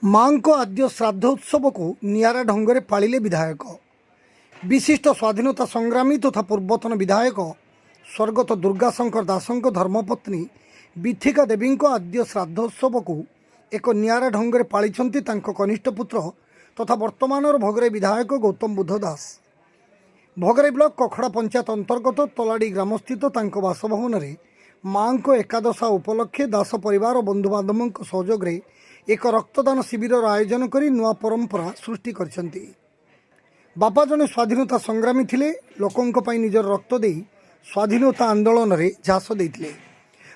माँ को आद्य श्राद्धोत्सव को नियारा ढंग पालिले विधायक। विशिष्ट स्वाधीनता संग्रामी तथा पूर्वतन विधायक स्वर्गत दुर्गाशंकर दासंक धर्मपत्नी विथिका देवी आद्य श्राद्धोत्सव को एक नियारा ढंग पाली कनिष्ठ पुत्र तथा वर्तमान भोगरे विधायक गौतम बुद्ध दास। भोगरे ब्लॉक कखड़ा पंचायत अंतर्गत तलाड़ी ग्रामस्थित बासभवन में माँ को एकादशा उपलक्षे दास परिवार और बंधुबांधवों सहयोग में एक रक्तदान शिविर आयोजन कर नुआ परंपरा सृष्टि करछंती। बापा जने स्वाधीनता संग्रामी थिले, लोकंक पई निजर रक्त दे स्वाधीनता आंदोलन रे झास देथिले।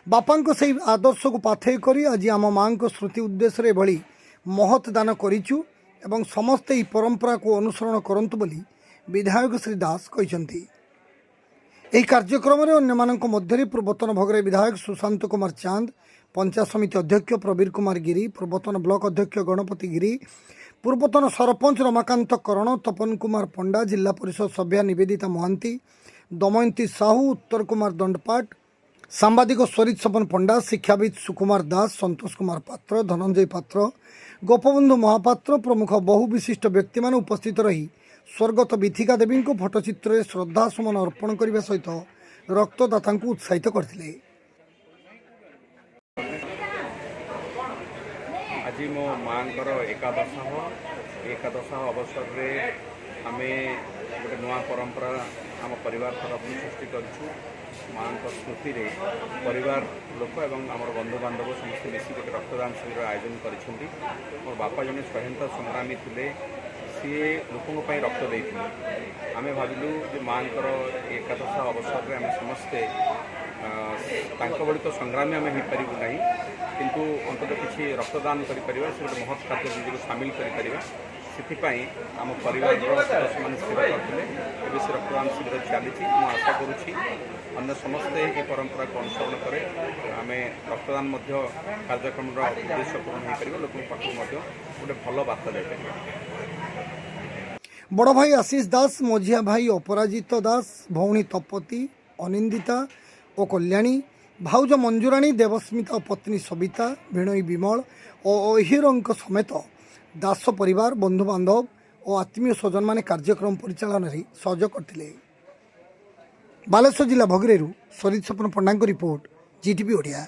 बापांक सेही आदर्श को पाथेय करी आज आम मां को स्मृति उद्देश्य रे भली महत दान करिचु एवं समस्ते ई परंपरा को अनुसरण करंतु बोली विधायक श्री दास कहिसंती। ଏହି କାର୍ଯ୍ୟକ୍ରମରେ ଅନ୍ୟମାନଙ୍କ ମଧ୍ୟରେ ପୂର୍ବତନ ଭୋଗରେ ବିଧାୟକ ସୁଶାନ୍ତ କୁମାର ଚାନ୍ଦ, ପଞ୍ଚାୟତ ସମିତି ଅଧ୍ୟକ୍ଷ ପ୍ରବୀର କୁମାର ଗିରି, ପୂର୍ବତନ ବ୍ଲକ ଅଧ୍ୟକ୍ଷ ଗଣପତି ଗିରି, ପୂର୍ବତନ ସରପଞ୍ଚ ରମାକାନ୍ତ କରଣ, ତପନ କୁମାର ପଣ୍ଡା, ଜିଲ୍ଲା ପରିଷଦ ସଭ୍ୟା ନିବେଦିତା ମହାନ୍ତି, ଦମୟନ୍ତୀ ସାହୁ, ଉତ୍ତର କୁମାର ଦଣ୍ଡପାଟ, ସାମ୍ବାଦିକ ସ୍ୱରିତ ସପନ ପଣ୍ଡା, ଶିକ୍ଷାବିତ ସୁକୁମାର ଦାସ, ସନ୍ତୋଷ କୁମାର ପାତ୍ର, ଧନଞ୍ଜୟ ପାତ୍ର, ଗୋପବନ୍ଧୁ ମହାପାତ୍ର ପ୍ରମୁଖ ବହୁ ବିଶିଷ୍ଟ ବ୍ୟକ୍ତିମାନେ ଉପସ୍ଥିତ ରହି स्वर्गत विथिका देवी को फोटोचित्र श्रद्धासुमन अर्पण करने सहित रक्तदाता उत्साहित करते। आज मो माँ एकादशा अवसर में आम गोटे नुआ परंपरा आम परिवार तरफ सृष्टि करूँ। माँ स्मृति रे परिवार लोक एवं आम बंधु बांधव समस्त मिसी गोटे रक्तदान शिविर आयोजन कर मोर बापा जने स्वाधीनता संग्रामी थे, सी लोकों रक्त देते। आम भाविलु जे माँ एकादशा अवसर में आम समस्ते भली तो संग्रामी आम हो पारू ना, किंतु अंतत किसी रक्तदान कर महत् खाद्य निजी सामिल कर आम परिवार सदस्य मैंने स्थिर करते। से रक्तदान शिविर चली मुझे आशा करुँची अन्य समस्ते ये परंपरा को अनुसरण करें। आम रक्तदान कार्यक्रम उद्देश्य पूर्ण हो पार, लोक पाखु गोटे भल बार्ता जापर। बड़ भाई आशीष दास, मझिया भाई अपराजित दास, भौणी तपती, अनिंदिता और कल्याणी, भाउज मंजुराणी, देवस्मिता पत्नी सबिता, भिणई विमल और अहिरंक समेत दास परिवार, बंधु बांधव और आत्मीय स्वजन माने कार्यक्रम परिचालन में सहयोग करते। बालेश्वर जिला भोगरेरू स्वरित सपन पंडा रिपोर्ट, जीटीवी ओडिया।